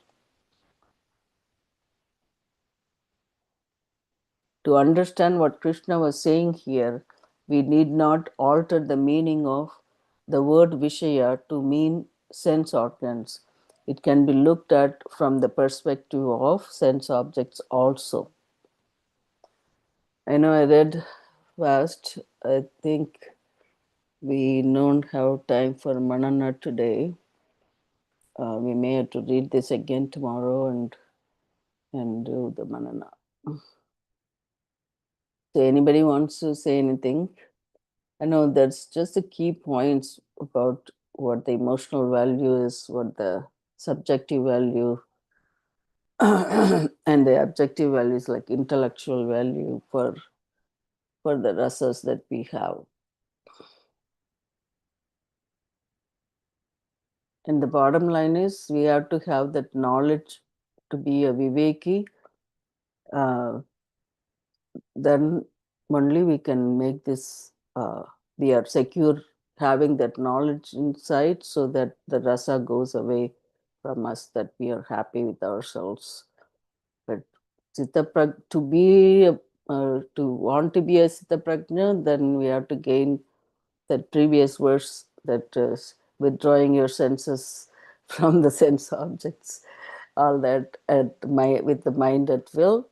To understand what Krishna was saying here, we need not alter the meaning of the word Vishaya to mean sense organs. It can be looked at from the perspective of sense objects also. I know I read fast. I think we don't have time for Manana today. We may have to read this again tomorrow and do the Manana. So anybody wants to say anything? I know that's just the key points about what the emotional value is, what the subjective value and the objective value is, like intellectual value for the rasas that we have. And the bottom line is we have to have that knowledge to be a viveki. Then only we can make this, we are secure having that knowledge inside, so that the rasa goes away from us, that we are happy with ourselves. But to be to want to be a Siddha Prajna, then we have to gain that previous verse, that is withdrawing your senses from the sense objects, all that with the mind at will.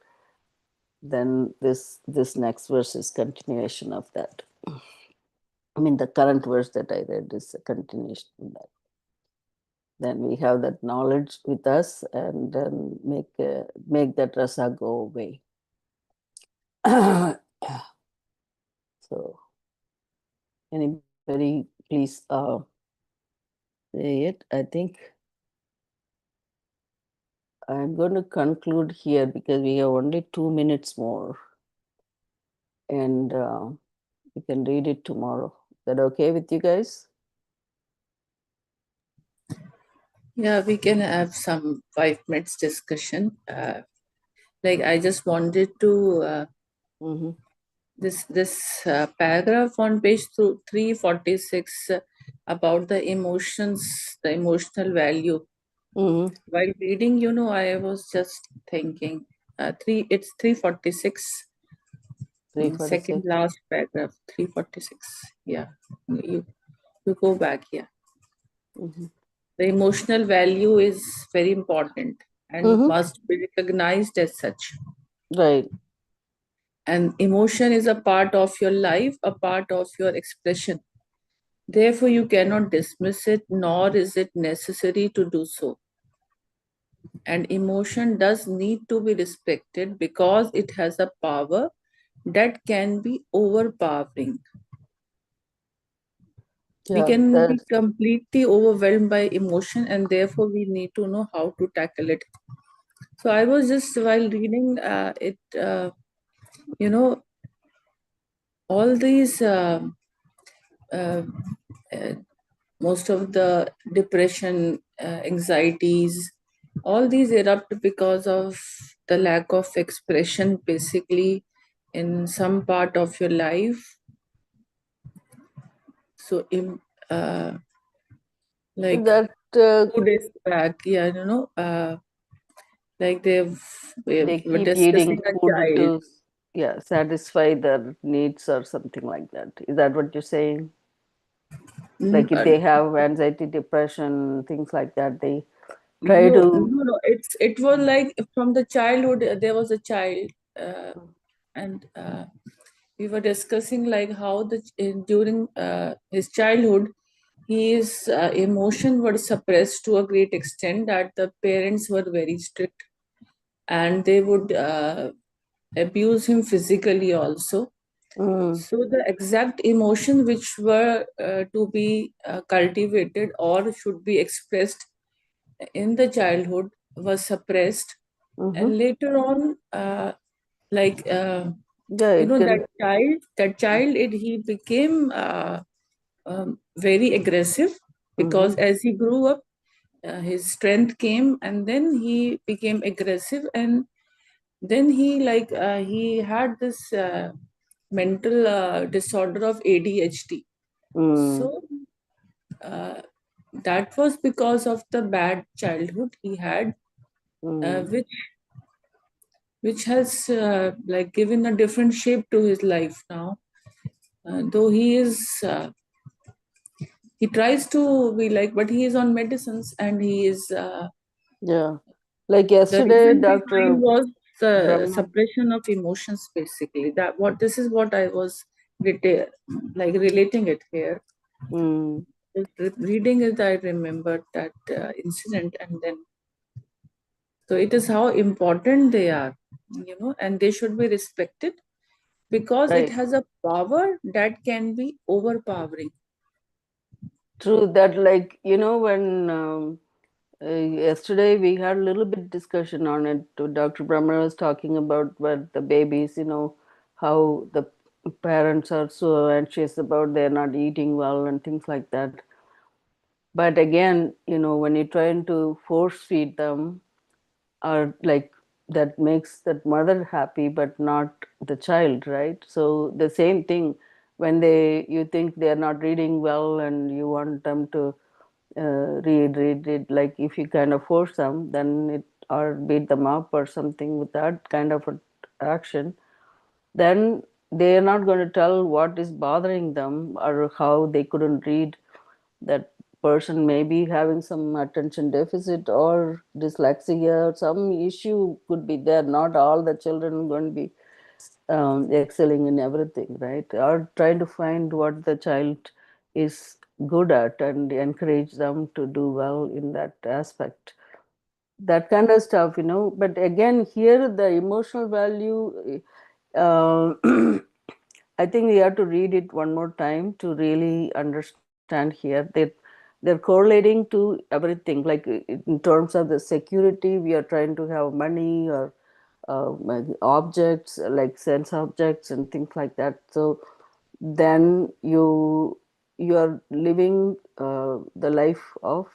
Then this next verse is continuation of that. I mean, the current verse that I read is a continuation of that. Then we have that knowledge with us, and then make that rasa go away. So anybody please say it. I think I'm going to conclude here because we have only 2 minutes more, and we can read it tomorrow. Is that okay with you guys? Yeah, we can have some 5 minutes discussion. Like I just wanted to Mm-hmm. this paragraph on page 346 about the emotions, the emotional value. Mm-hmm. While reading, I was just thinking, it's 346, second 346. last paragraph, 346. Yeah, you you go back here. Mm-hmm. The emotional value is very important and Mm-hmm. must be recognized as such. Right. And emotion is a part of your life, a part of your expression. Therefore, you cannot dismiss it, nor is it necessary to do so. And emotion does need to be respected because it has a power that can be overpowering. We Yeah, can be that's completely overwhelmed by emotion, and therefore, we need to know how to tackle it. So, I was just while reading it, you know, all these. Uh, uh, Most of the depression, anxieties, all these erupt because of the lack of expression, basically, in some part of your life. So, like that 2 days back, yeah, like we they were keep eating discussing a food child. to satisfy their needs or something like that. Is that what you're saying? Mm, Like if they have anxiety, depression, things like that, they try no, to. no, no. It was like from the childhood. There was a child, and we were discussing like how during his childhood his emotion were suppressed to a great extent that the parents were very strict, and they would abuse him physically also. Mm, So the exact emotion which were to be cultivated or should be expressed in the childhood was suppressed, mm-hmm. and later on, like Yeah, it can. that child, he became very aggressive, because Mm-hmm. as he grew up, his strength came, and then he became aggressive, and then he had this mental disorder of ADHD. Mm, So uh, that was because of the bad childhood he had, mm, which has like given a different shape to his life now. Though he tries to be like, but he is on medicines, and he is yeah. Like the yesterday, reason behind Dr. was the Brahma. suppression of emotions, basically. That what this is what I was like relating it here. Mm, Reading it, I remembered that incident, and then so it is how important they are, and they should be respected, because it right. has a power that can be overpowering. True that, like, when yesterday we had a little bit discussion on it. Dr. Brahma was talking about what the babies, how the parents are so anxious about they're not eating well and things like that. But again, when you're trying to force feed them, or like that makes that mother happy but not the child, right? So the same thing, when you think they're not reading well and you want them to read, like if you kind of force them, then it, or beat them up or something with that kind of action, then they are not going to tell what is bothering them or how they couldn't read. That person may be having some attention deficit or dyslexia, some issue could be there. Not all the children are going to be excelling in everything, right? Or trying to find what the child is good at and encourage them to do well in that aspect. That kind of stuff, But again, here the emotional value, I think we have to read it one more time to really understand here that they're correlating to everything. Like in terms of the security, we are trying to have money or like objects, like sense objects and things like that. So then you are living the life of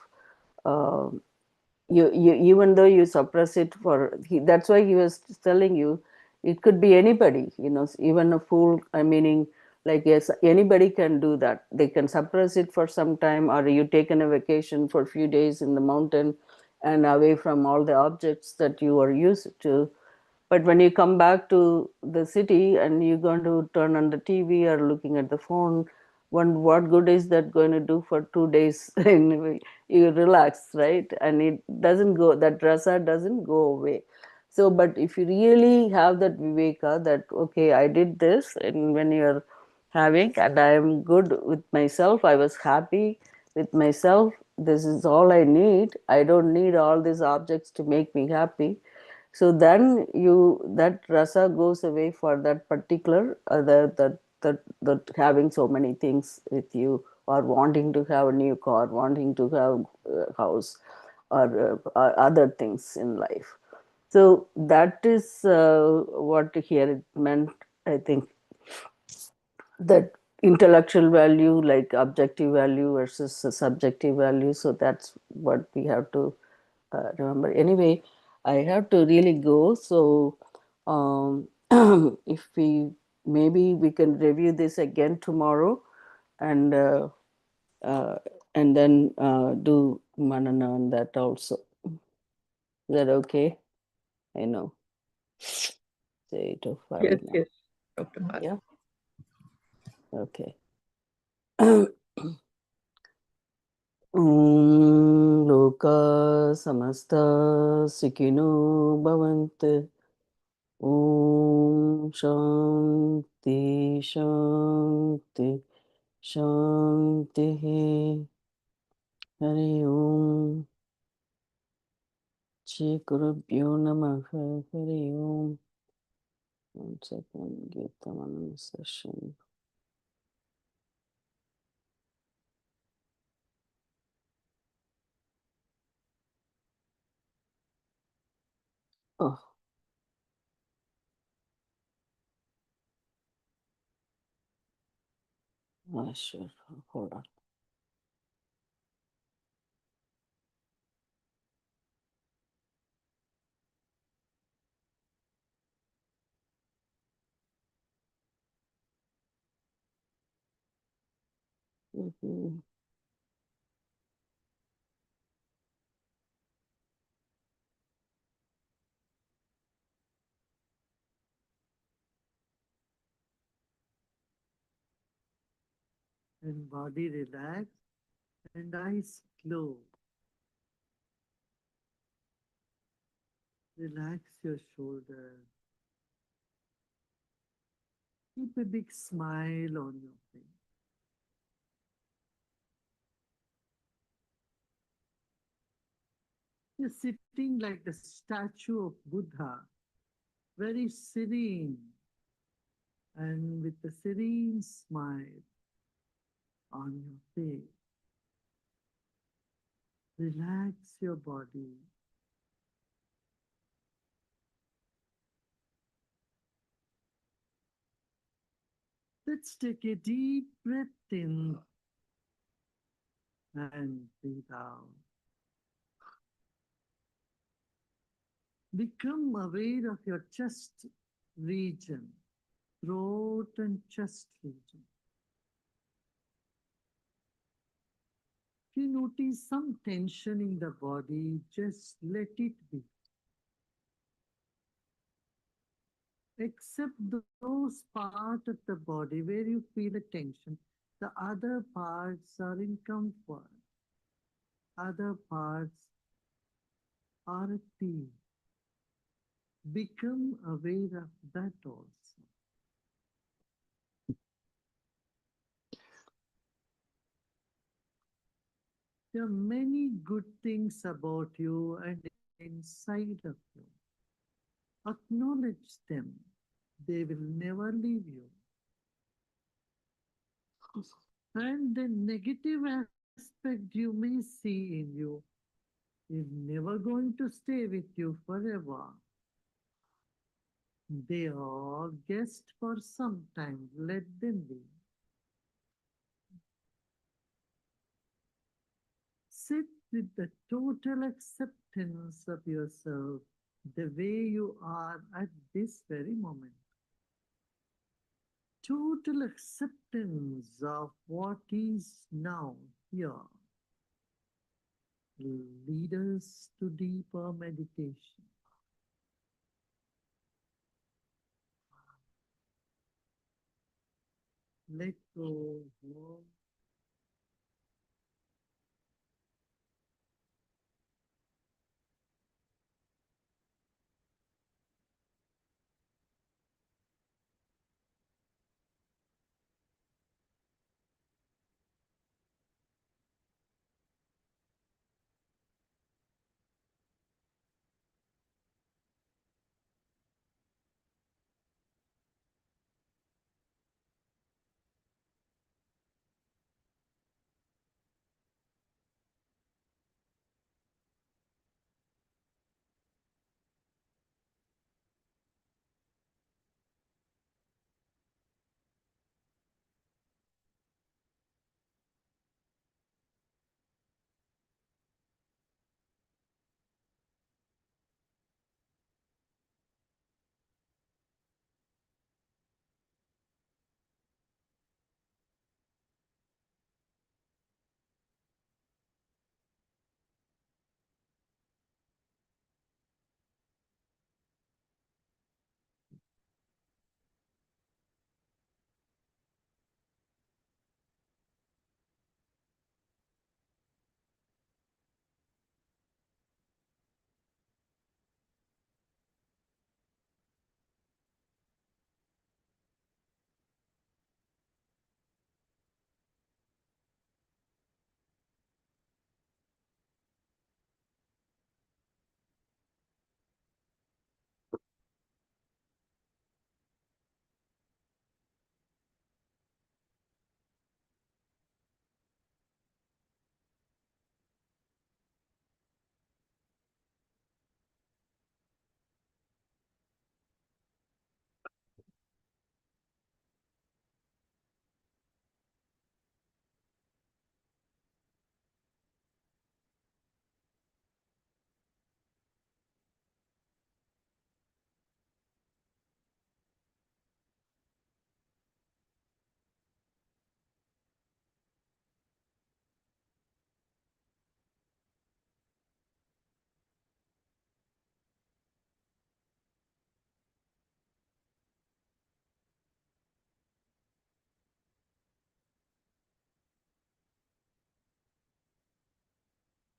uh, you even though you suppress it that's why he was telling you it could be anybody, even a fool. I meaning, like, yes, anybody can do that. They can suppress it for some time, or you taken a vacation for a few days in the mountain and away from all the objects that you are used to. But when you come back to the city and you're going to turn on the TV or looking at the phone, what good is that going to do for 2 days? Anyway, you relax, right? And it doesn't go, that rasa doesn't go away. So, but if you really have that viveka, that okay, I did this, and when you're having, and I am good with myself, I was happy with myself. This is all I need. I don't need all these objects to make me happy. So then that rasa goes away for that particular that having so many things with you, or wanting to have a new car, wanting to have a house, or other things in life. So that is what here it meant, I think, that intellectual value, like objective value versus a subjective value. So that's what we have to remember. Anyway, I have to really go. So if we, maybe we can review this again tomorrow, and uh, then do manana on that also. Is that okay? I know. Say 8:05 Yes, now. yes, Dr. Mal. Yeah. Okay. लोका समस्ता सुखिनो भवन्तु। शांति शांति शांति। Hari Om. Shri Gurubhyo Namaha. Hari Om. 1 second, Gita Manana session. Oh, sure. Hold on. Mhm. And body relax and eyes close. Relax your shoulder. Keep a big smile on your face. You're sitting like the statue of Buddha, very serene and with a serene smile on your face. Relax your body. Let's take a deep breath in and breathe out. Become aware of your chest region, throat and chest region. If you notice some tension in the body, just let it be. Except those parts of the body where you feel a tension, the other parts are in comfort. Other parts are at peace. Become aware of that also. There are many good things about you and inside of you. Acknowledge them. They will never leave you. And the negative aspect you may see in you is never going to stay with you forever. They are guests for some time. Let them be. Sit with the total acceptance of yourself the way you are at this very moment. Total acceptance of what is now here. Lead us to deeper meditation. Let go.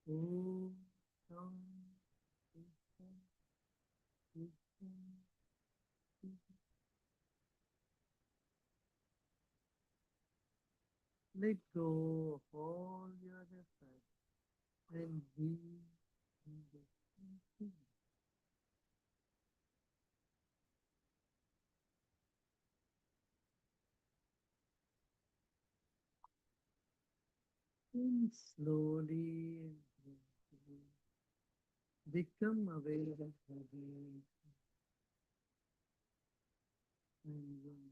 Om Shanti Shanti Shanti. Let go of all your efforts and be in the present. And slowly and gradually become aware of the breath and one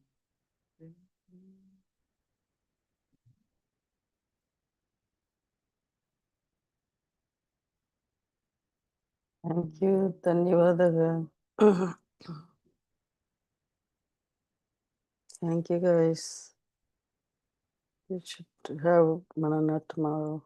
gently. Thank you. ಧನ್ಯವಾದಗಳು. Thank you, guys. We should have Manana tomorrow.